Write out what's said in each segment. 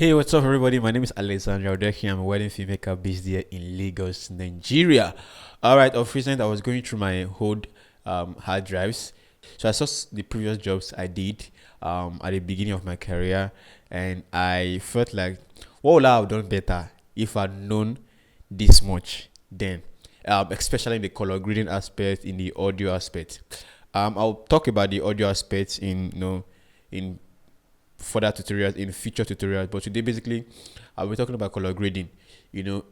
Hey, what's up, everybody? My name is Alexandra Odeki. I'm a wedding filmmaker based here in Lagos, Nigeria. All right, of recent, I was going through my old hard drives. So I saw the previous jobs I did at the beginning of my career, and I felt like, what would I have done better if I'd known this much then, especially in the color grading aspect, in the audio aspect. I'll talk about the audio aspects in further tutorials in future tutorials, but today basically I'll be talking about color grading. you know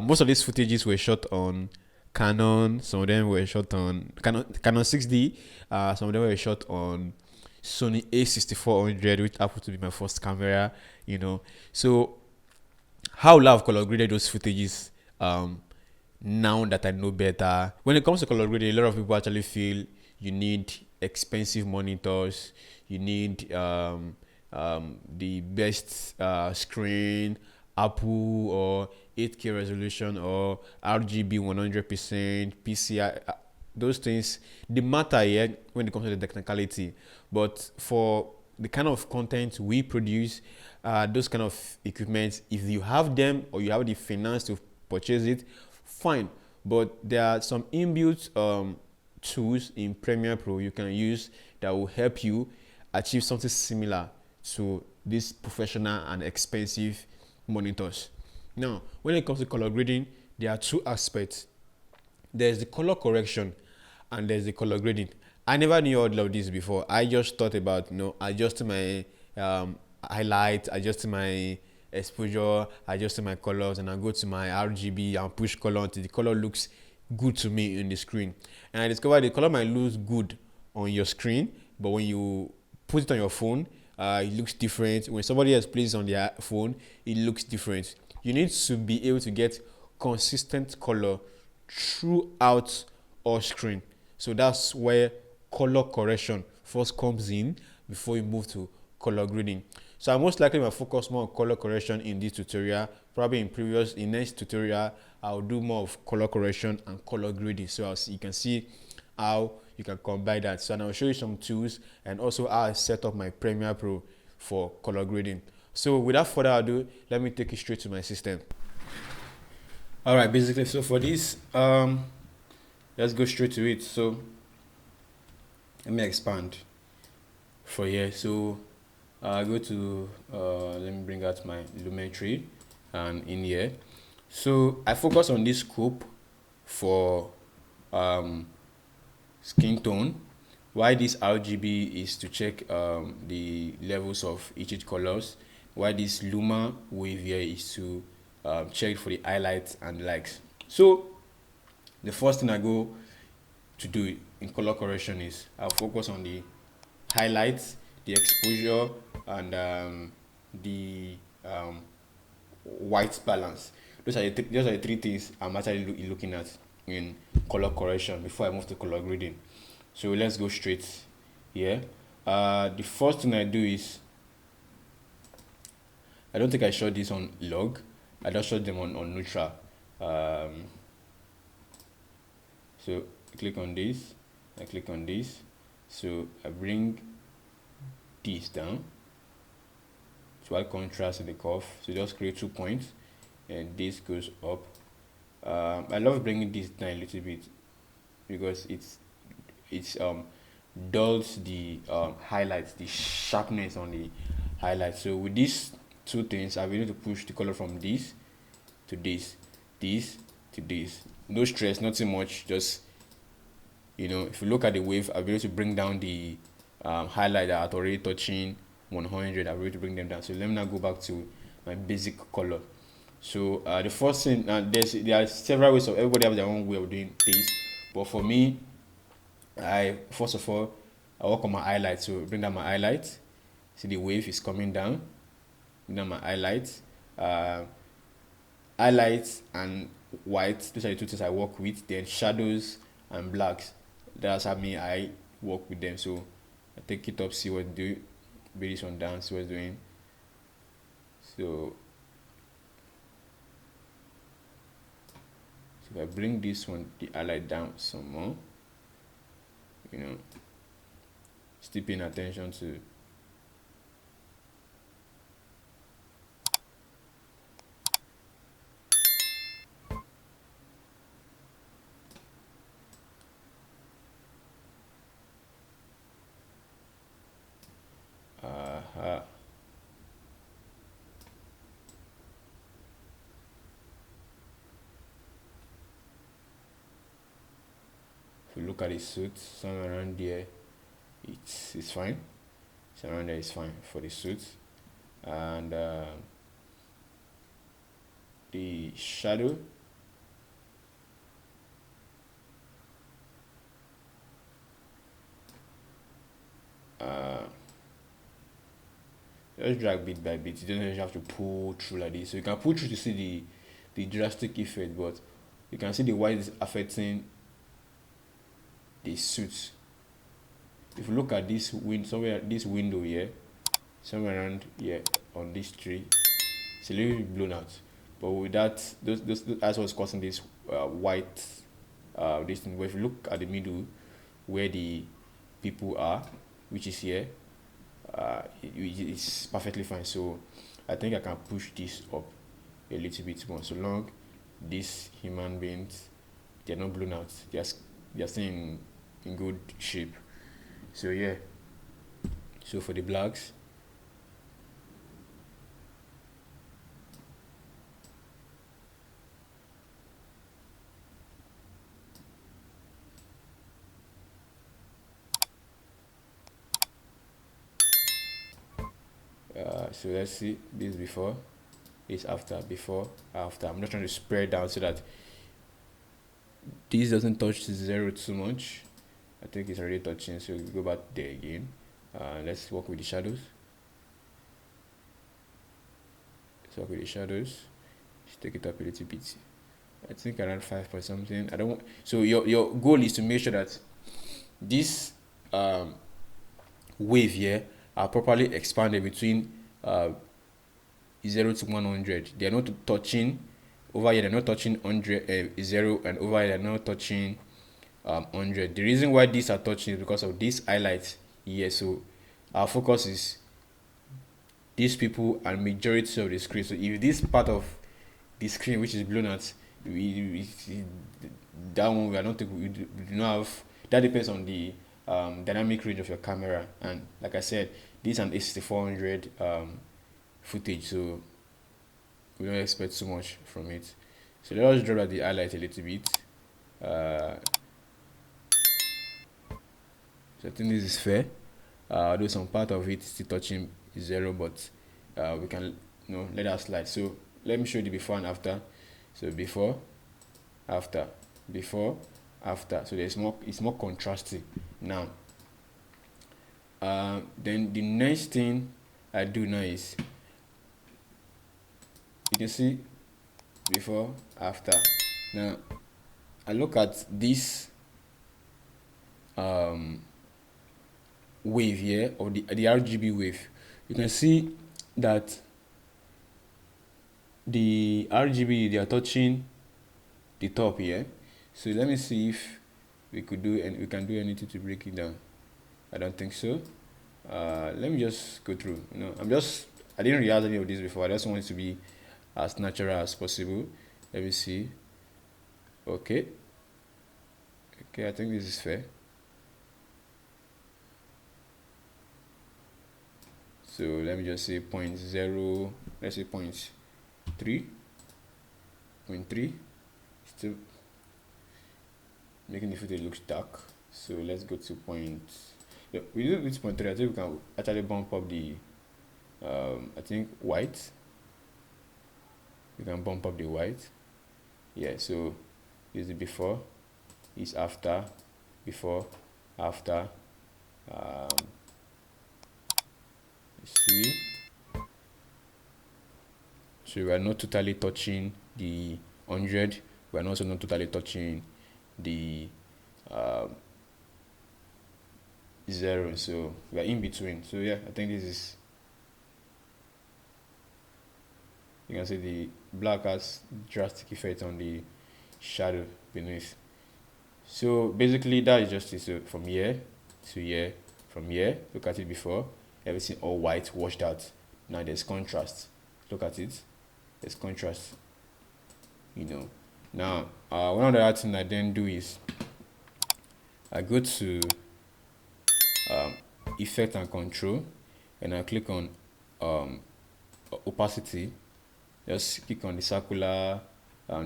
Most of these footages were shot on Canon, some of them were shot on Canon 6D, some of them were shot on Sony A6400, which happened to be my first camera. So how will I have color graded those footages now that I know better? When it comes to color grading, a lot of people actually feel you need expensive monitors, you need the best screen, Apple or 8K resolution or RGB 100%, PCI. Those things, they matter here when it comes to the technicality. But for the kind of content we produce, those kind of equipment, if you have them or you have the finance to purchase it, fine. But there are some inbuilt tools in Premiere Pro you can use that will help you achieve something similar to these professional and expensive monitors. Now, when it comes to color grading, there are two aspects. There's the color correction and there's the color grading. I never knew all of this before. I just thought about adjusting my highlight, adjusting my exposure, adjusting my colors, and I go to my RGB and push color until the color looks good to me in the screen. And I discovered the color might look good on your screen, but when you put it on your phone, it looks different. When somebody else plays on their phone, it looks different. You need to be able to get consistent color throughout our screen. So that's where color correction first comes in before you move to color grading. So I most likely will focus more on color correction in this tutorial. Probably in next tutorial, I'll do more of color correction and color grading. So you can see how you can combine that. So I'll show you some tools and also how I set up my Premiere Pro for color grading. So without further ado, let me take you straight to my system. All right, basically, so for this, let's go straight to it. So let me expand for here. So go to let me bring out my Lumetri and in here. So I focus on this scope for skin tone. Why this RGB is to check the levels of each colors. Why this Luma wave here is to check for the highlights and likes. So the first thing I go to do in color correction is I'll focus on the highlights, the exposure, and the white balance. Those are the three things I'm actually looking at in color correction before I move to color grading. So let's go straight here. The first thing I do is, I don't think I showed this on log. I just showed them on neutral. So I click on this, I click on this. So I bring this down to add contrast in the curve. So just create 2 points and this goes up. I love bringing this down a little bit because it's dulls the highlights, the sharpness on the highlights. So with these two things, I'll be able to push the color from this to this, this to this. No stress, not too much. Just if you look at the wave, I'll be able to bring down the highlight that are already touching 100. I'll be able to bring them down. So let me now go back to my basic color. So the first thing, there are several ways of everybody have their own way of doing this, but for me, first of all I work on my highlight. So bring down my highlight. See the wave is coming down. Bring down my highlight. Highlights and white. Those are the two things I work with. Then shadows and blacks. That's how I work with them. So I take it up, see what it do. Bring this one down, see what it's doing. So if I bring this one, the highlight down some more, still paying attention to If you look at the suit, somewhere around there, it's fine. Somewhere around there is fine for the suit. And the shadow, just drag bit by bit. You don't have to pull through like this. So you can pull through to see the drastic effect, but you can see the white is affecting the suit. If you look at this somewhere this window here, somewhere around here on this tree, it's a little bit blown out. But with that, that's what's causing this white this thing. But if you look at the middle where the people are, which is here, it's perfectly fine. So I think I can push this up a little bit more, so long these human beings, they're not blown out, they're still in good shape. So yeah, so for the blacks, so let's see this before, this after, before, after. I'm just trying to spread down so that this doesn't touch zero too much. I think it's already touching, so we go back there again. Let's work with the shadows. Just take it up a little bit. I think around 5 point something. I don't want, so your goal is to make sure that this wave here are properly expanded between 0 to 100. They are not touching over here. They're not touching 100, 0, and over here they're not touching 100. The reason why these are touching is because of this highlight here. So our focus is these people and majority of the screen. So if this part of the screen which is blown out, that one we are not, we do not have. That depends on the dynamic range of your camera, and like I said, this is an A6400 footage, so we don't expect so much from it. So let us draw out the highlight a little bit. So I think this is fair. Although some part of it is still touching 0, but we can let that slide. So let me show you the before and after. So before, after, before, after. So there's more. It's more contrasting now. Then the next thing I do now is, you can see before, after. Now I look at this wave here, or the RGB wave. You can see that the RGB, they are touching the top here. So let me see if we can do anything to break it down. I don't think so. Let me just go through. I didn't rehearse any of this before. I just want it to be as natural as possible. Let me see. Okay, I think this is fair. So let me just say 0.0, let's say 0.3, still making the footage look dark. So let's go to we do this 0.3. I think we can actually bump up the I think white. We can bump up the white. Yeah, so this is before, is after, before, after. See, so we are not totally touching the 100. We are also not totally touching the 0. So we are in between. So yeah, I think this is, you can see the black has drastic effect on the shadow beneath. So basically that is just it. So from here to here, from here, look at it before, everything all white, washed out. Now there's contrast. Look at it, there's contrast. Now one of the other things I then do is I go to effect and control, and I click on opacity. Just click on the circular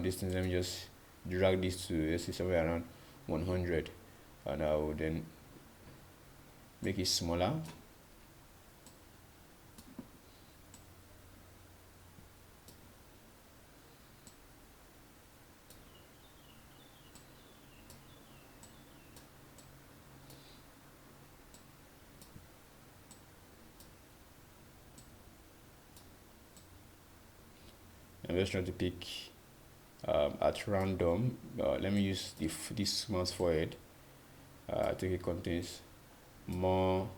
distance. Let me just drag this to, let's see, somewhere around 100. and I will then make it smaller. I'm just trying to pick at random. Let me use this mouse forehead. I think it contains more.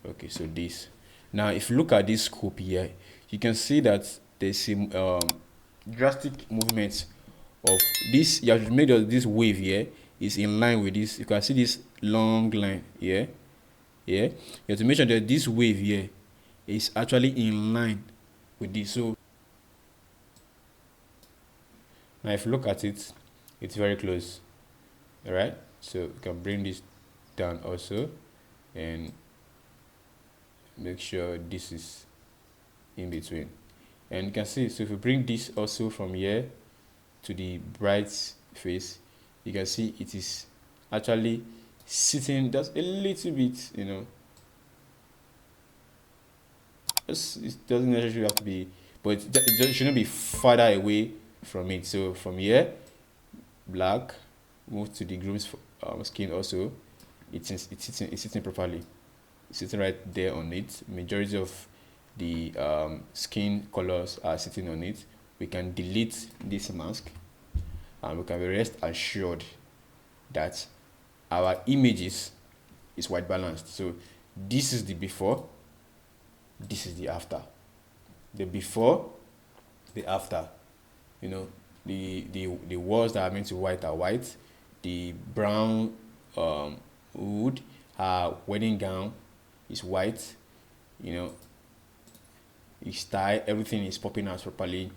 Okay, so this. Now, if you look at this scope here, you can see that there's a drastic movement of this. You have made this wave here is in line with this. You can see this long line here. Yeah, you have to make sure that this wave here is actually in line with this. So now if you look at it, it's very close. All right, so you can bring this down also and make sure this is in between. And you can see, so if you bring this also from here to the bright face, you can see it is actually sitting just a little bit, you know. It doesn't necessarily have to be, but it shouldn't be farther away from it. So from here, black, move to the groom's skin also. It's sitting properly. It's sitting right there on it. Majority of the skin colors are sitting on it. We can delete this mask, and we can rest assured that our images is white balanced. So this is the before, this is the after. The before, the after. You know, the walls that are meant to white are white. The brown wood, wedding gown is white. You know, each tie, everything is popping out properly.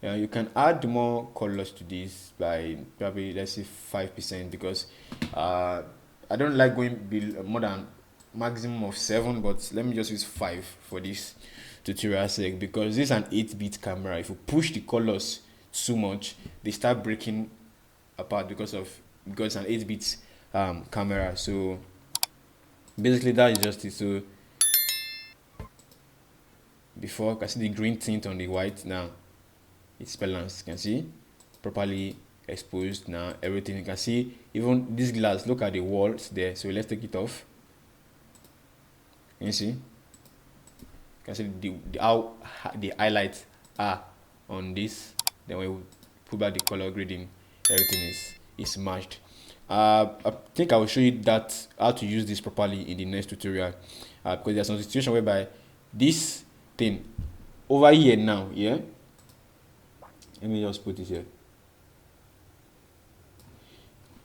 You can add more colors to this by probably, let's say, 5%, because I don't like going more than maximum of 7, but let me just use 5 for this tutorial sake, because this is an 8-bit camera. If you push the colors too much, they start breaking apart because it's an 8-bit camera. So basically that is just it. So before, you can see the green tint on the white. Now it's balanced. You can see properly exposed. Now everything, you can see even this glass, look at the walls there. So let's take it off. You see, you can see how the highlights are on this. Then when we put back the color grading, everything is matched. I think I will show you how to use this properly in the next tutorial, because there's some situation whereby this thing over here now, yeah, let me just put it here.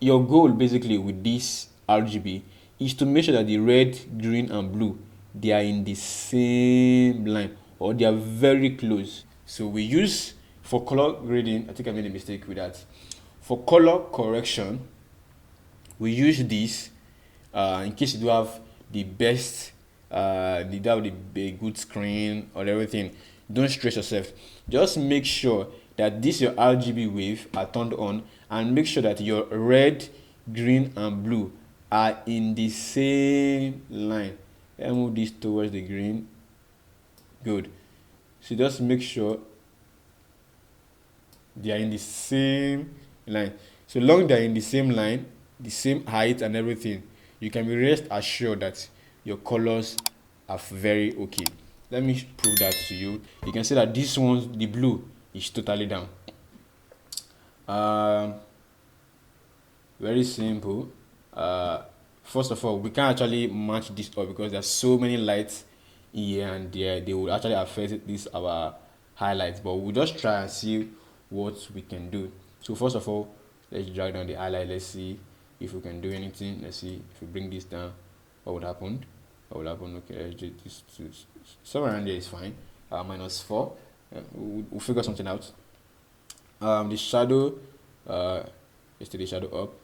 Your goal basically with this RGB is to make sure that the red, green and blue, they are in the same line, or they are very close. So we use, for color grading, I think I made a mistake with that. For color correction, we use this in case you do have the best, you do have the good screen or everything. Don't stress yourself. Just make sure that this your RGB wave are turned on, and make sure that your red, green and blue are in the same line. Let me move this towards the green. Good. So just make sure they are in the same line. So long they are in the same line, the same height and everything, you can be rest assured that your colors are very okay. Let me prove that to you. You can see that this one, the blue, is totally down. Very simple. First of all, we can't actually match this up because there's so many lights here and there. They will actually affect this our highlights, but we'll just try and see what we can do. So first of all, let's drag down the highlight. Let's see if we can do anything. Let's see if we bring this down, what would happen. Okay, let's do this to somewhere around there is fine. -4. We'll figure something out. The shadow, let's take the shadow up.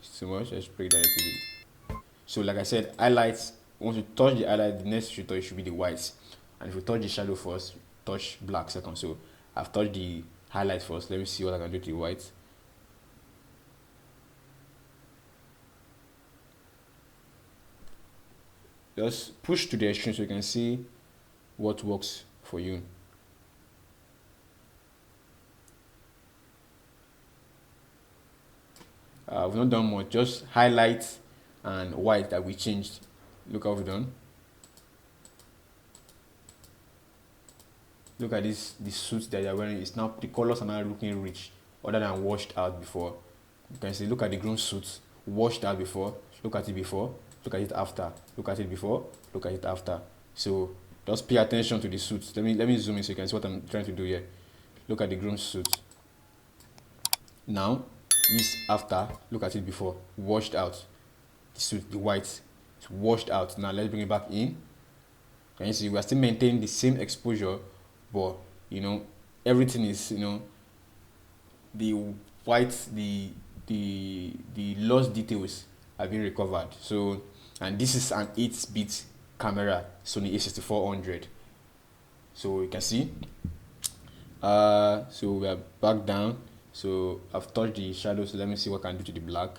So much. Let's break that a little bit. So like I said, highlights, once you touch the highlight, the next you touch should be the whites, and if you touch the shadow first, touch black second. So I've touched the highlight first. Let me see what I can do to the white. Just push to the extreme so you can see what works for you. We've not done much, just highlight and white that we changed. Look how we've done. Look at this, the suit that you're wearing. It's now, the colors are now looking rich other than washed out before. You can see, look at the groom suit, washed out before. Look at it before, look at it after. Look at it before, look at it after. So just pay attention to the suits. Let me zoom in so you can see what I'm trying to do here. Look at the groom suit. Now, this after, look at it before, washed out. The suit, the white, it's washed out. Now let's bring it back in. Can you see we are still maintaining the same exposure, but you know everything is, you know, the white, the lost details have been recovered. So, and this is an 8-bit camera, Sony A6400. So you can see. So we are back down. So I've touched the shadow. So let me see what I can do to the black.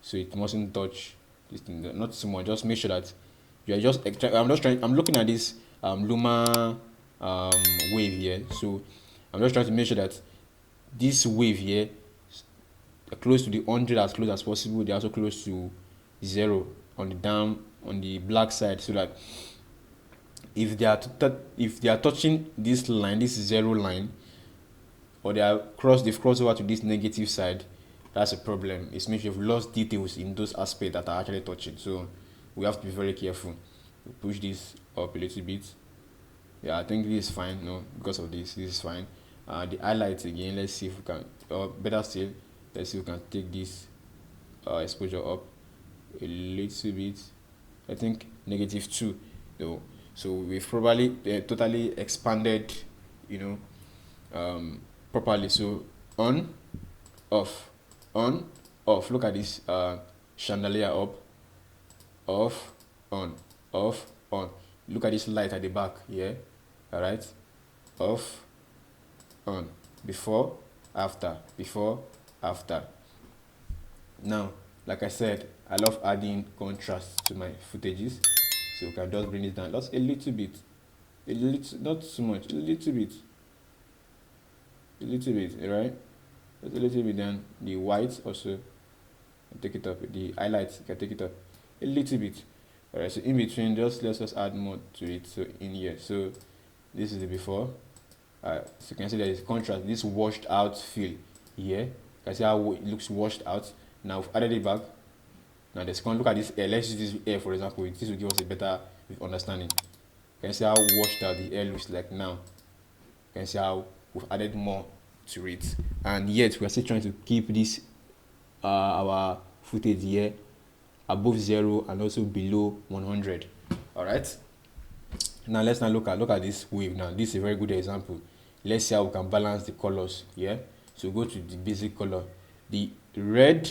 So it mustn't touch this thing, not so much. Just make sure that you are just. I'm looking at this Luma wave here. So I'm just trying to make sure that this wave here are close to the 100 as close as possible. They're also close to 0 on the down, on the black side, so that if they are touching this line, this 0 line, or they've crossed over to this negative side, that's a problem. It means you've lost details in those aspects that are actually touching. So we have to be very careful. We push this up a little bit. Yeah, I think this is fine. No, because of this is fine. The highlights again, let's see if we can, or better still, let's see if we can take this exposure up a little bit. I think -2 though. So we've probably totally expanded, you know, properly. So on, off, on, off. Look at this chandelier up, off, on, off, on. Look at this light at the back here. All right, off, on, before, after, before, after. Now, like I said, I love adding contrast to my footages, so we can just bring it down just a little bit, not so much, a little bit, right? Just a little bit. Then the white also, take it up. The highlights, you can take it up a little bit. All right, so in between, let's just add more to it. So in here, so this is the before. So you can see there is contrast, this washed out feel here. You can see how it looks washed out. Now we've added it back. Now there's look at this air. Let's use this air for example. This will give us a better understanding. You can see how washed out the air looks like now. You can see how we've added more to it, and yet we're still trying to keep this our footage here above 0 and also below 100. All right. Now let's look at this wave. Now this is a very good example. Let's see how we can balance the colors. Yeah. So go to the basic color. The red,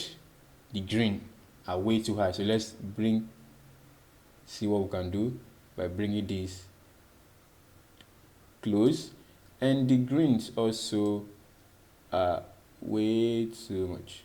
the green are way too high. So let's see what we can do by bringing this close, and the greens also are way too much.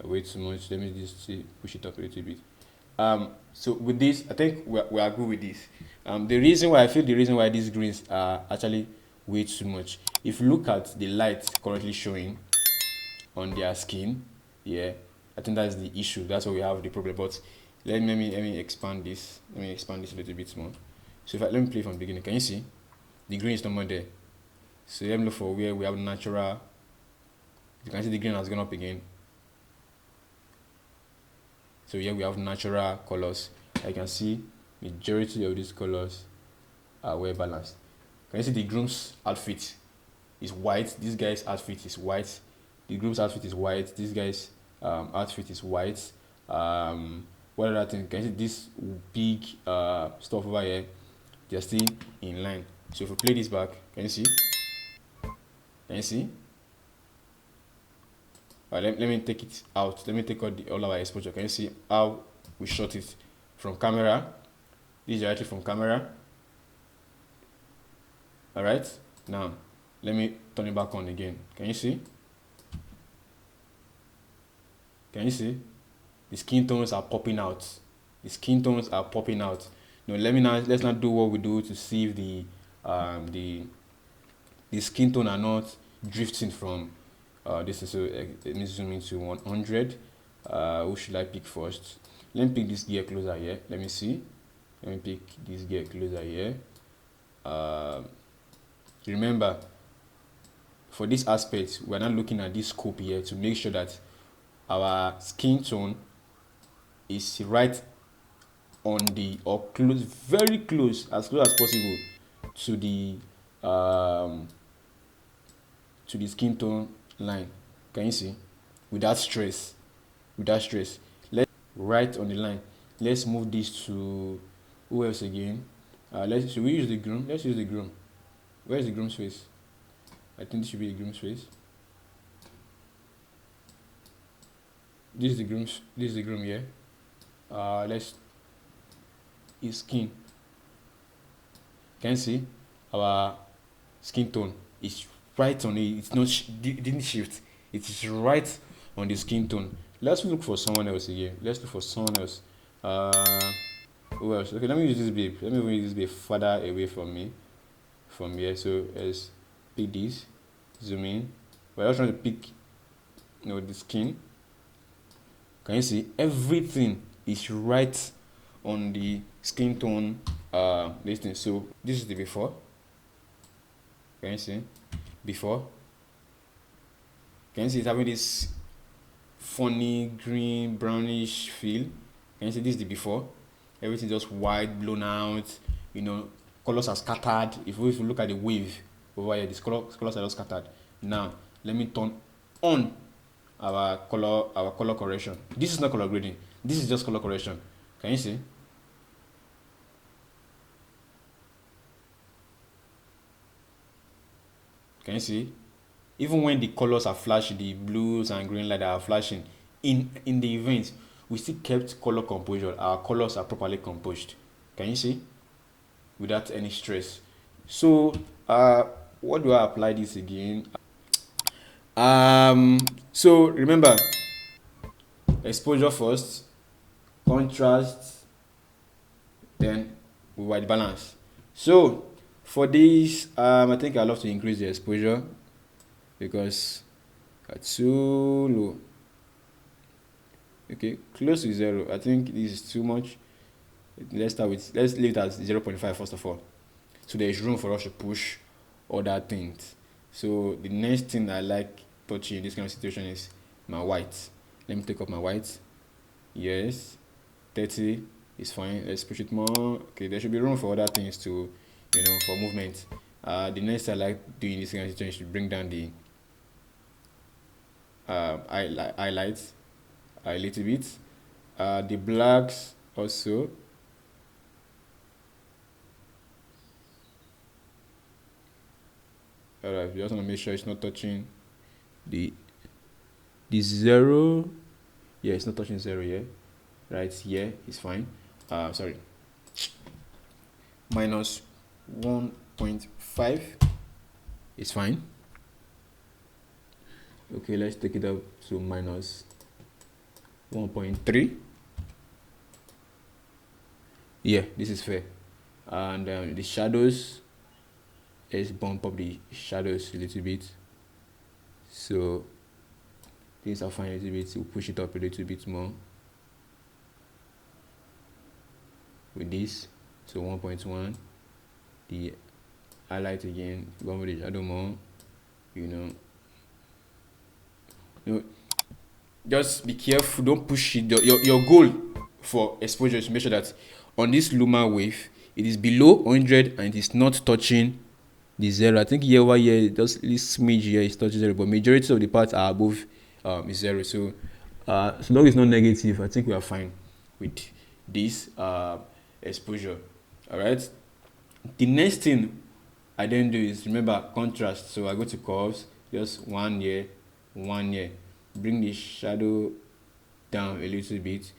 Way too much. Let me just push it up a little bit. So with this, I think we are good with this. The reason why these greens are actually way too much, if you look at the light currently showing on their skin, yeah, I think that's the issue. That's why we have the problem. But let me expand this. Let me expand this a little bit more. So let me play from the beginning. Can you see the green is no more there? So let me look for where we have natural. You can see the green has gone up again. So here we have natural colors. I can see majority of these colors are well balanced. Can you see the groom's outfit is white? This guy's outfit is white. The groom's outfit is white. This guy's outfit is white. what other thing? Can you see this big stuff over here? They're still in line. So if we play this back, can you see? Can you see? Let me take it out. Let me take out all our exposure. Can you see how we shot it from camera? This is directly from camera. Alright, now let me turn it back on again. Can you see? Can you see? The skin tones are popping out. The skin tones are popping out. Now let's not do what we do to see if the skin tone are not drifting from this is. So let me zoom into 100. Who should I pick first? Let me pick this gear closer here. Let me see. Let me pick this gear closer here. Remember, for this aspect, we're not looking at this scope here to make sure that our skin tone is right on the, or close, very close, as close as possible to the skin tone line. Can you see? Without stress. Let's right on the line. Let's move this to who else again? Should we use the groom? Let's use the groom. Where is the groom's face? I think this should be the groom's face. This is the groom here. His skin. Can you see? Our skin tone is right on it. It's not didn't shift. It is right on the skin tone. Let's look for someone else again. Let's look for someone else. Who else? Okay, let me use this babe. Let me move this babe further away from me. From here, so let's pick this, zoom in. We're just trying to pick, the skin. Can you see? Everything is right on the skin tone. This thing. So this is the before. Can you see? Before. Can you see it's having this funny green brownish feel? Can you see this is the before? Everything just white, blown out. Colors are scattered. If we look at the wave over here, these colors are all scattered. Now let me turn on our color correction. This is not color grading. This is just color correction. Can you see? Can you see? Even when the colors are flashing, the blues and green light are flashing in the event, we still kept color composure. Our colors are properly composed. Can you see? Without any stress. So what do I apply this again? So remember, exposure first, contrast, then white balance. So for this, I think I love to increase the exposure because it's too low. Okay, close to 0. I think this is too much. Let's leave it at 0.5 first of all, so there is room for us to push other things. So the next thing I like touching in this kind of situation is my white. Let me take up my white. Yes, 30 is fine. Let's push it more. Okay, there should be room for other things to, for movement. The next I like doing this kind of situation is to bring down the highlights a little bit. The blacks also. Alright, you just want to make sure it's not touching the 0. Yeah, it's not touching 0 here. Right here is fine. Sorry. Minus 1.5 is fine. Okay, let's take it up to minus 1.3. Yeah, this is fair. And the shadows, let's bump up the shadows a little bit. So things are fine a little bit. We'll push it up a little bit more with this. So 1.1. The highlight again, go with the shadow more. Just be careful, don't push it. Your goal for exposure is to make sure that on this Luma wave it is below 100 and it is not touching the 0. I think here over here, just this smidge here is touching 0, but majority of the parts are above 0. So so long as it's not negative, I think we are fine. with this exposure. All right, the next thing I then do is, remember, contrast. So I go to curves, just 1 here, 1 here, bring the shadow down a little bit,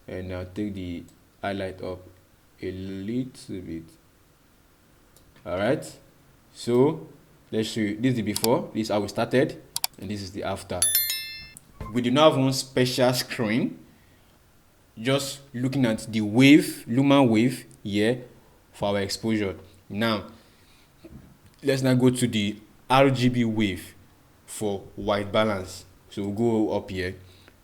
and I'll take the highlight up a little bit. All right, so let's show you. This is the before, this is how we started, and this is the after. We do not have one special screen, just looking at the wave, lumen wave here for our exposure. Now let's now go to the RGB wave for white balance. So we'll go up here.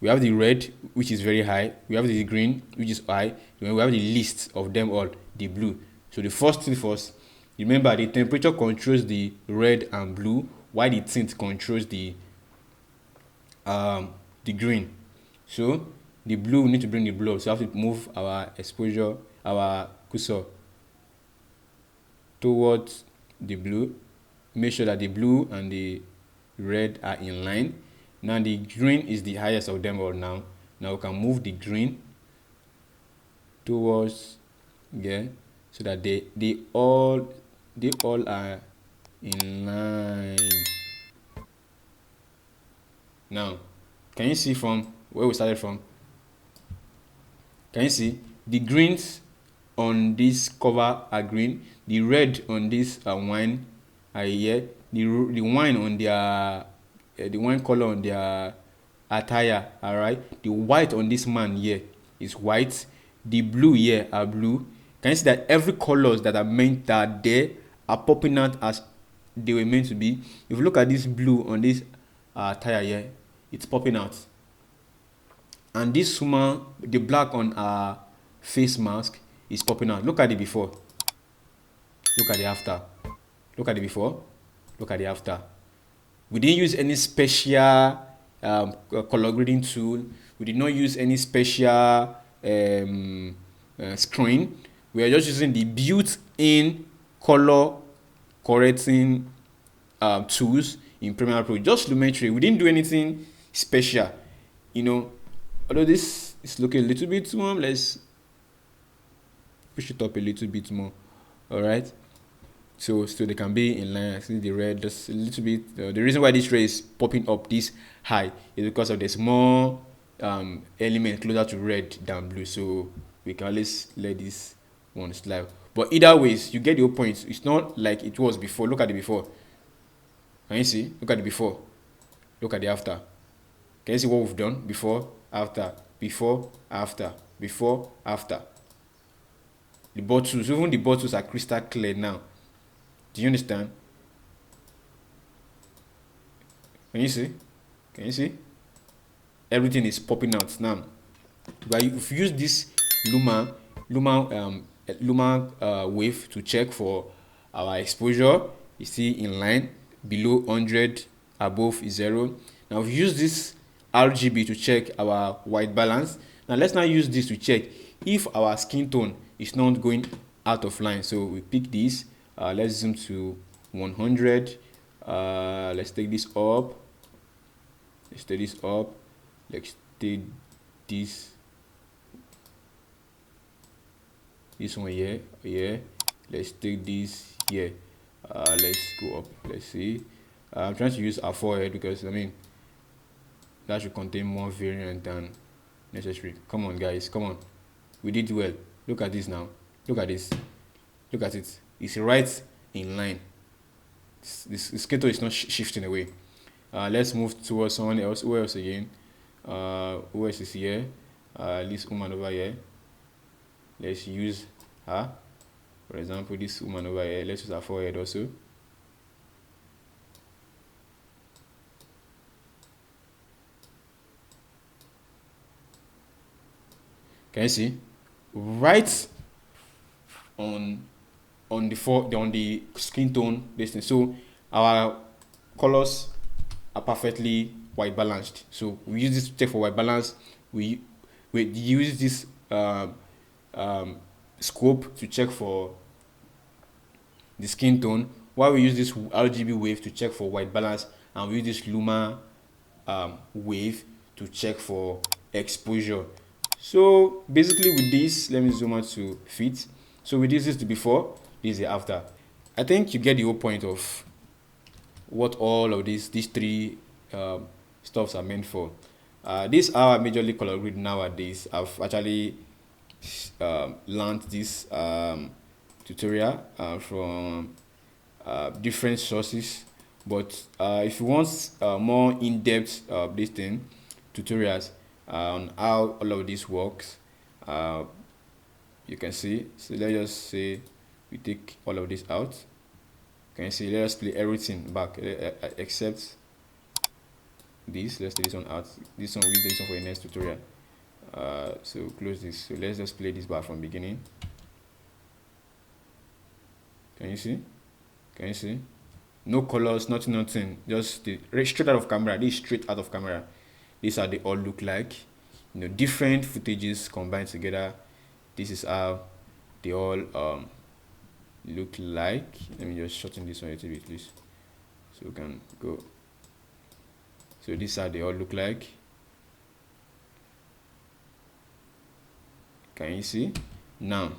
We have the red, which is very high. We have the green, which is high. We have the least of them all, the blue. So the first thing first, remember the temperature controls the red and blue, while the tint controls the green. So the blue, we need to bring the blue up. So we have to move our exposure, our cursor towards the blue. Make sure that the blue and the red are in line. Now the green is the highest of them all. Now we can move the green towards here, so that they all are in line. Now can you see from where we started from? Can you see the greens on this cover are green, the red on this wine are here, the wine on their the wine color on their attire, all right, the white on this man here is white, the blue here are blue. Can you see that every colors that are meant that there are popping out as they were meant to be? If you look at this blue on this attire here, it's popping out. And this woman, the black on her face mask is popping out. Look at the before, look at the after, look at the before, look at the after. We didn't use any special color grading tool. We did not use any special screen. We are just using the built-in color correcting tools in Premiere Pro, just Lumetri. We didn't do anything special, you know. Although this is looking a little bit warm, let's push it up a little bit more. All right, so they can be in line. I see the red just a little bit. The reason why this ray is popping up this high is because of there's more element closer to red than blue, so we can always let this one slide. But either ways, you get your point. It's not like it was before. Look at the before. Can you see? Look at the before. Look at the after. Can you see what we've done? Before, after, before, after, before, after. The bottles, even the bottles are crystal clear now. Do you understand? Can you see? Can you see? Everything is popping out now. But if you use this lumen wave to check for our exposure, you see in line, below 100, above is 0. Now we use this RGB to check our white balance. Now let's now use this to check if our skin tone is not going out of line. So we pick this, let's zoom to 100, let's take this up, let's take this up, let's take this one here, let's take this here, let's go up, let's see. I'm trying to use our forehead because I mean that should contain more variant than necessary. Come on guys, come on, we did well. Look at this now, look at this, look at it, it's right in line. This skater is not shifting away. Let's move towards someone else. Who else again? Who else is here? This woman over here, let's use her. For example, this woman over here, let's use her forehead also. Can you see? Right on the skin tone distance. So our colors are perfectly white balanced. So we use this to check for white balance. We use this scope to check for the skin tone, while we use this RGB wave to check for white balance, and we use this lumen wave to check for exposure. So basically with this, let me zoom out to fit. So with this is the before, this is the after. I think you get the whole point of what all of these three stuffs are meant for. This are majorly color grid nowadays. I've actually learned this tutorial from different sources. But if you want more in-depth this thing tutorials on how all of this works, uh, you can see. So let's just say we take all of this out. Can you see? Let us play everything back except this. Let's take this one out. This one we'll use this one for the next tutorial. So close this. So let's just play this back from beginning. Can you see? Can you see? No colors, nothing. Just straight out of camera. This is straight out of camera. These are they all look like. You know, different footages combined together. This is how they all look like. Let me just shorten this one a little bit, please, so we can go. So this is how they all look like. Can you see? Now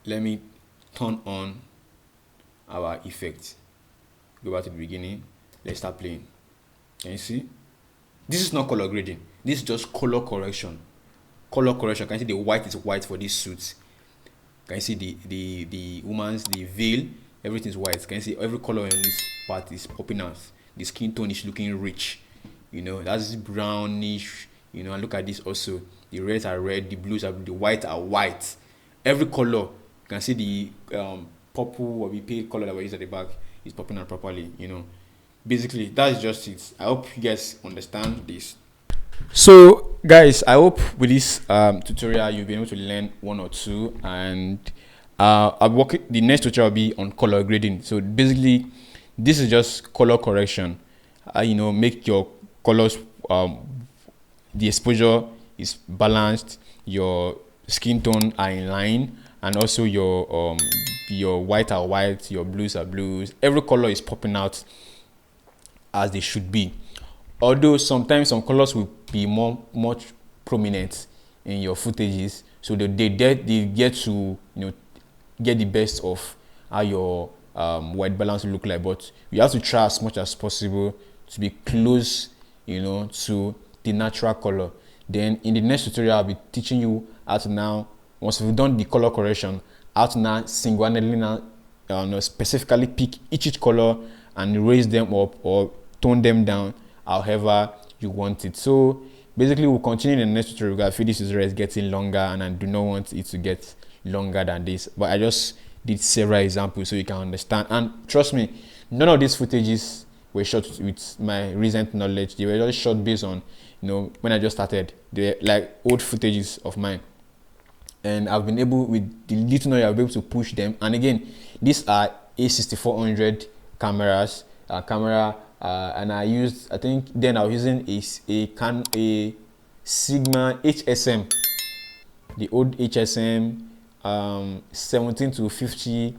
let me turn on our effect. Go back to the beginning. Let's start playing. Can you see? This is not color grading. This is just color correction. Color correction. Can you see the white is white for these suits? Can you see the woman's, the veil, everything is white. Can you see every color in this part is popping out? The skin tone is looking rich. You know, that's brownish. You know, and look at this also. The reds are red, the blues are blue, the white are white. Every color, you can see the purple or the pale color that we use at the back is popping out properly. You know, basically that's just it. I hope you guys understand this. So guys, I hope with this tutorial you'll be able to learn one or two, and I'll work. The next tutorial will be on color grading. So basically this is just color correction. You know, make your colors, the exposure is balanced, your skin tone are in line, and also your white are white, your blues are blues. Every color is popping out as they should be. Although sometimes some colors will be much prominent in your footages, so they get to, you know, get the best of how your white balance will look like. But you have to try as much as possible to be close, you know, to the natural color. Then in the next tutorial I'll be teaching you how to now, once we've done the color correction, how to now single-handedly now specifically pick each color and raise them up or tone them down however you want it. So basically we'll continue in the next tutorial. I feel this tutorial is getting longer and I do not want it to get longer than this, but I just did several examples so you can understand. And trust me, none of these footages were shot with my recent knowledge. They were just shot based on, you know, when I just started. They're like old footages of mine, and I've been able, with the little knowledge, I'll be able to push them. And again, these are A6400 cameras, and I used, I think then I was using a Sigma HSM, the old HSM 17 to 50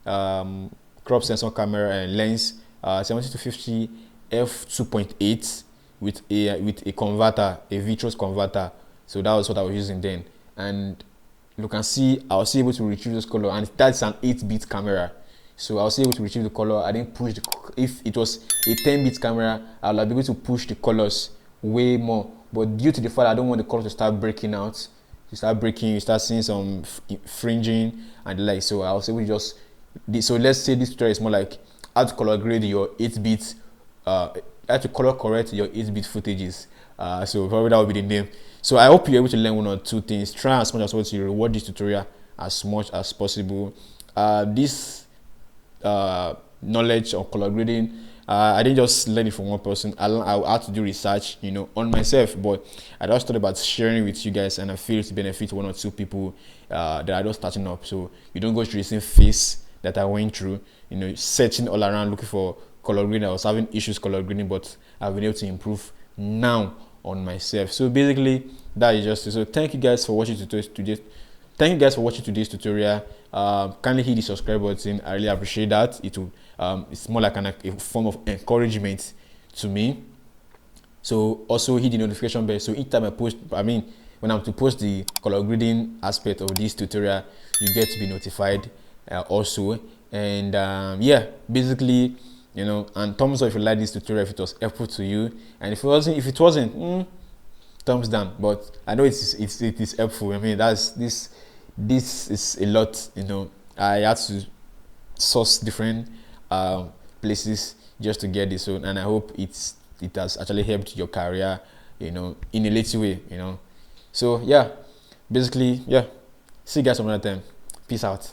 crop sensor camera and lens, 70 to 50 f2.8 with a converter, a vitreous converter. So that was what I was using then, and you can see I was able to retrieve this color, and that's an 8-bit camera. So I was able to retrieve the color. I didn't push if it was a 10-bit camera, I would be able to push the colors way more. But due to the fact I don't want the colors to start breaking out, you start seeing some fringing and the like. So I was able to just, so let's say this tutorial is more like how to color grade your 8-bit, how to color correct your 8-bit footages. So probably that would be the name. So I hope you're able to learn one or two things. Try as much as possible to reward this tutorial as much as possible. This knowledge of color grading, I didn't just learn it from one person. I had to do research, you know, on myself, but I just thought about sharing with you guys, and I feel to benefit one or two people that are just starting up, so you don't go through the same phase that I went through, you know, searching all around looking for color grading. I was having issues color grading, but I've been able to improve now on myself. So basically that is just it. So thank you guys for watching today's tutorial. Kindly hit the subscribe button. I really appreciate that. It will it's more like a form of encouragement to me. So also hit the notification bell. So each time I post, I mean, when I'm to post the color grading aspect of this tutorial, you get to be notified also. And yeah, basically, you know, and thumbs up if you like this tutorial, if it was helpful to you. And if it wasn't, thumbs down. But I know it is helpful. I mean, this is a lot. You know, I had to source different places just to get this one, and I hope it has actually helped your career, you know, in a little way, you know. So yeah, basically, yeah. See you guys some other time. Peace out.